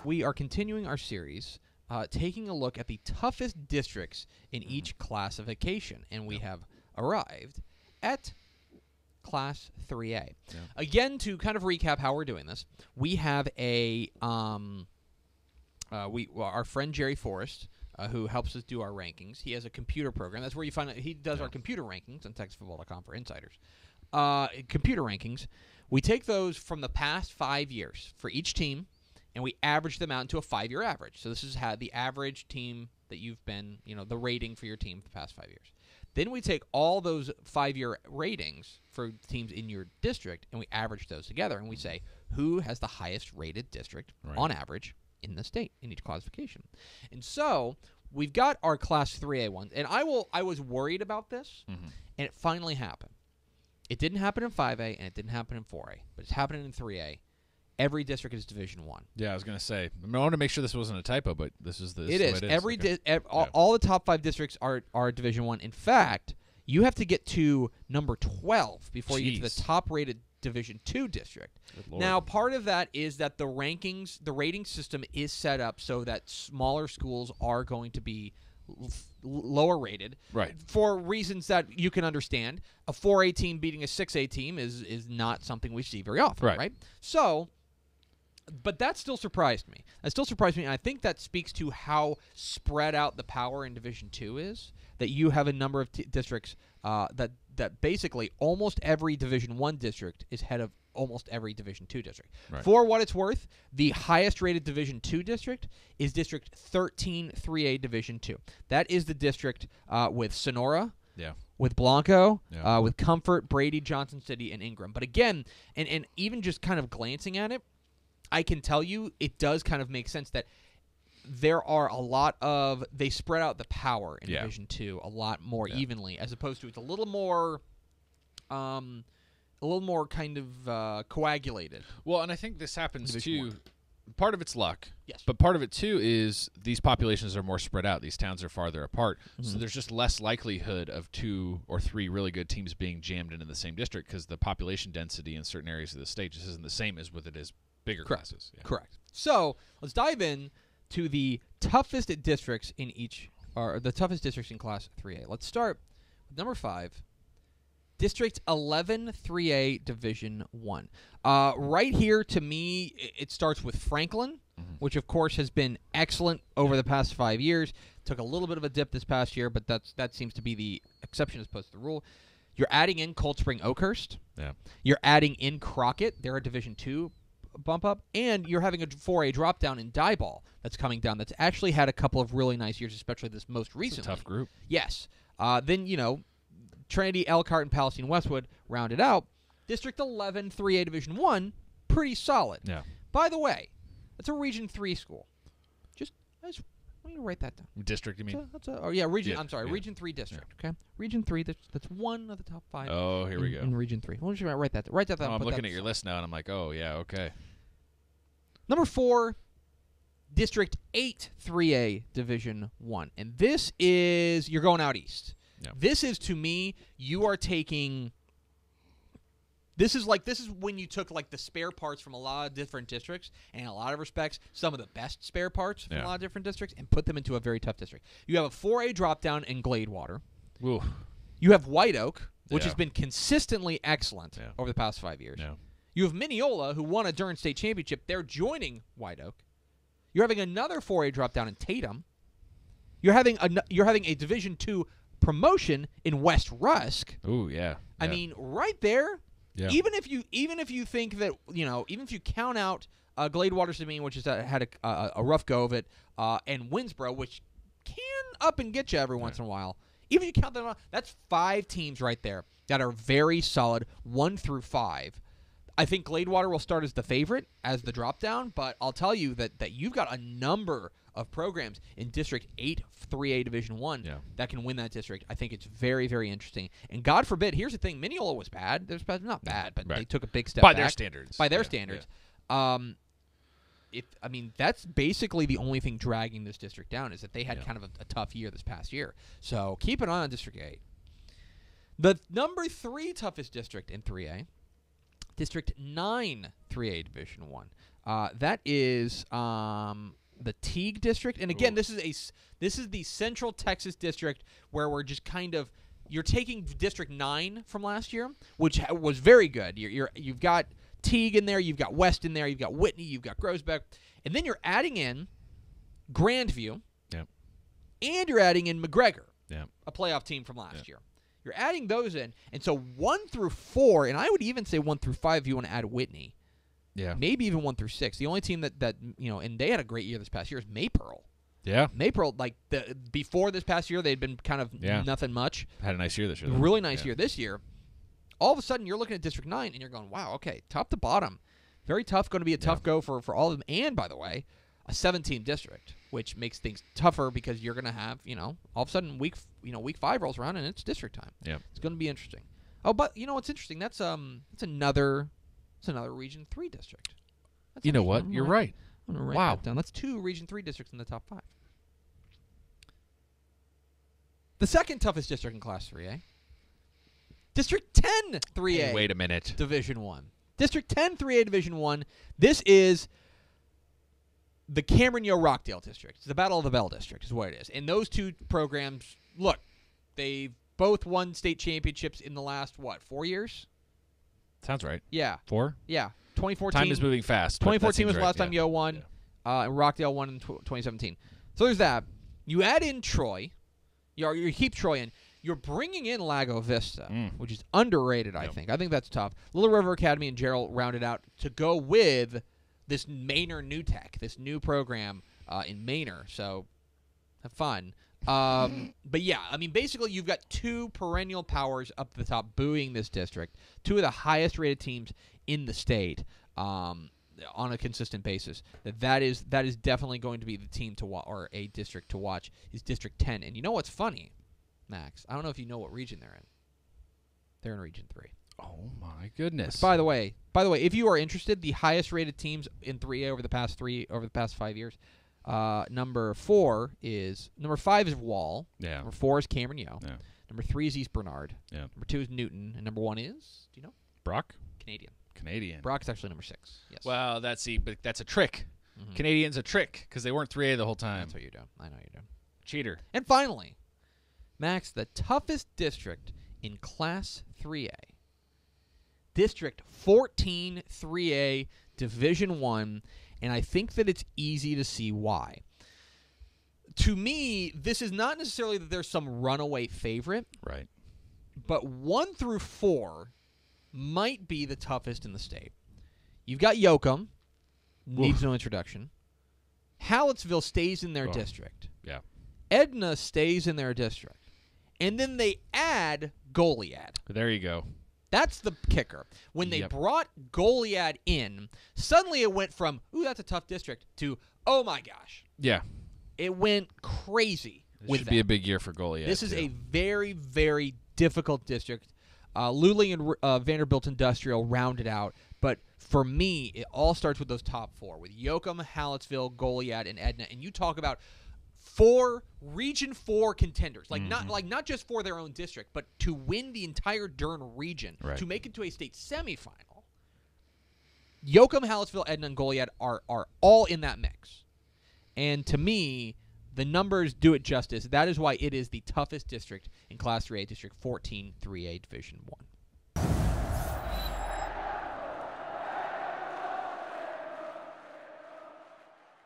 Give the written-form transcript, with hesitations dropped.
we are continuing our series, taking a look at the toughest districts in each classification, and we have arrived at Class 3A. Yeah. Again, to kind of recap how we're doing this, we have our friend Jerry Forrest, who helps us do our rankings. He has a computer program. That's where you find out. He does our computer rankings on TexasFootball.com for insiders. Computer rankings. We take those from the past 5 years for each team, and we average them out into a 5-year average. So this is how the average team that you've been, the rating for your team for the past 5 years. Then we take all those 5-year ratings for teams in your district, and we average those together, and we say who has the highest rated district on average in the state in each classification. And so we've got our Class 3A ones, and I was worried about this, and it finally happened. It didn't happen in 5A, and it didn't happen in 4A, but it's happening in 3A. Every district is Division 1. Yeah, I was going to say. I wanted to make sure this wasn't a typo, but this is the It is. All the top 5 districts are Division 1. In fact, you have to get to number 12 before you get to the top-rated Division 2 district. Now, part of that is that the rating system is set up so that smaller schools are going to be lower rated, for reasons that you can understand. A 4A team beating a 6A team is not something we see very often, right? So, but that still surprised me. And I think that speaks to how spread out the power in Division 2 is, that you have a number of districts that basically almost every Division 1 district is head of almost every Division 2 district. For what it's worth, the highest rated Division 2 district is District 13 3A Division 2. That is the district with Sonora, with Blanco, with Comfort, Brady, Johnson City, and Ingram. But again, and even just kind of glancing at it, I can tell you it does kind of make sense that there are a lot of – they spread out the power in Division 2 a lot more evenly, as opposed to it's a little more kind of coagulated. Well, and I think this happens too. Part of it's luck. Yes. But part of it too is these populations are more spread out. These towns are farther apart. So there's just less likelihood of 2 or 3 really good teams being jammed into the same district because the population density in certain areas of the state just isn't the same as what it is bigger classes. Yeah. Correct. So let's dive in to the toughest districts in the toughest districts in Class 3A. Let's start with number 5. District 11 3A Division 1. Right here, to me, it starts with Franklin, which, of course, has been excellent over the past 5 years. Took a little bit of a dip this past year, but that seems to be the exception as opposed to the rule. You're adding in Cold Spring Oakhurst. Yeah. You're adding in Crockett. They're a Division 2 bump up. And you're having a 4A drop down in Diboll that's coming down that's actually had a couple of really nice years, especially this most recently. It's a tough group. Yes. Then, Trinity, Elkhart, and Palestine Westwood rounded out. District 11, 3A Division 1, pretty solid. Yeah. By the way, that's a Region 3 school. I just want you to write that down. District, you mean? Region. Yeah, I'm sorry, Region 3 district. Okay, Region 3. That's one of the top 5. Oh, here we go. In Region 3. Why don't you write that? Write that down. I'm looking at your list now, and I'm like, oh yeah, okay. Number 4. District 8, 3A Division 1, and this is you're going out east. Yeah. This is, to me, you are taking. This is when you took the spare parts from a lot of different districts, and in a lot of respects, some of the best spare parts from a lot of different districts, and put them into a very tough district. You have a 4A drop down in Gladewater. Ooh. You have White Oak, which has been consistently excellent over the past 5 years. Yeah. You have Mineola, who won a Durham State Championship. They're joining White Oak. You're having another 4A drop down in Tatum. You're having a Division 2 promotion in West Rusk. Ooh, yeah. I mean, right there. Yeah. Even if you think that even if you count out Gladewater Sabine, which has had a rough go of it, and Winsboro, which can up and get you every once in a while. Even if you count them out, that's 5 teams right there that are very solid, 1 through 5. I think Gladewater will start as the favorite, as the drop-down, but I'll tell you that you've got a number of programs in District 8, 3A Division 1 that can win that district. I think it's very, very interesting. And God forbid, here's the thing, Mineola was bad. Not bad, but they took a big step back. By their standards. By their standards. Yeah. That's basically the only thing dragging this district down is that they had kind of a tough year this past year. So keep an eye on District 8. The number 3 toughest district in 3A, District 9 3A Division 1. That is the Teague District. And again, this is the Central Texas District where we're just kind of you're taking District 9 from last year, which was very good. You've got Teague in there, you've got West in there, you've got Whitney, you've got Groesbeck, and then you're adding in Grandview, and you're adding in McGregor, a playoff team from last year. You're adding those in, and so 1 through 4, and I would even say 1 through 5 if you want to add Whitney. Yeah, maybe even 1 through 6. The only team that and they had a great year this past year is Maypearl. Yeah, Maypearl, before this past year, they'd been kind of nothing much. Had a nice year this year. Really nice year this year. All of a sudden, you're looking at District 9, and you're going, wow, okay, top to bottom. Very tough, going to be a tough go for all of them. And, by the way, a 17 district, which makes things tougher because you're going to have, all of a sudden, week 5 rolls around, and it's district time. Yeah. It's going to be interesting. Oh, but, what's interesting? That's another Region 3 district. You know what? You're right. I'm going to write that down. That's 2 Region 3 districts in the top 5. The second toughest district in Class 3A. District 10 3A. Hey, wait a minute. Division 1. District 10 3A Division 1. This is the Cameron-Yo-Rockdale district. It's the Battle of the Bell district is what it is. And those two programs, look, they've both won state championships in the last, 4 years? Sounds right. Yeah. 4? Yeah. 2014. Time is moving fast. 2014 was the last time Yo won, and Rockdale won in 2017. So there's that. You add in Troy. You keep Troy in. You're bringing in Lago Vista, which is underrated, I think. I think that's tough. Little River Academy and Gerald rounded out to go with this Manor New Tech, this new program in Manor. So have fun. But, yeah, basically you've got 2 perennial powers up at the top buoying this district, 2 of the highest-rated teams in the state on a consistent basis. That is definitely going to be the team to watch, or a district to watch, is District 10. And you know what's funny, Max? I don't know if you know what region they're in. They're in Region 3. Oh, my goodness. By the way, if you are interested, the highest-rated teams in 3A over the past 5 years, number 5 is Wall. Yeah. Number 4 is Cameron-Yo. Yeah. Number 3 is East Bernard. Yeah. Number 2 is Newton. And number 1 is, do you know? Brock? Canadian. Brock's actually number 6. Yes. Well, but that's a trick. Canadian's a trick because they weren't 3A the whole time. That's what you're doing. I know you're doing. Cheater. And finally, Max, the toughest district in Class 3A. District 14 3A Division 1, and I think that it's easy to see why. To me, this is not necessarily that there's some runaway favorite. Right. But 1 through 4 might be the toughest in the state. You've got Yoakum, needs no introduction. Hallettsville stays in their district. Yeah. Edna stays in their district. And then they add Goliad. There you go. That's the kicker. When they brought Goliad in, suddenly it went from, ooh, that's a tough district, to, oh my gosh. Yeah. It went crazy with should be a big year for Goliad. This is a very, very difficult district. Luling and Vanderbilt Industrial rounded out. But for me, it all starts with those top 4, with Yoakum, Hallettsville, Goliad, and Edna. And you talk about 4 Region 4 contenders, not just for their own district, but to win the entire Durham region, to make it to a state semifinal. Yoakum, Hallettsville, Edna, and Goliad are all in that mix. And to me, the numbers do it justice. That is why it is the toughest district in Class 3A, District 14, 3A, Division 1.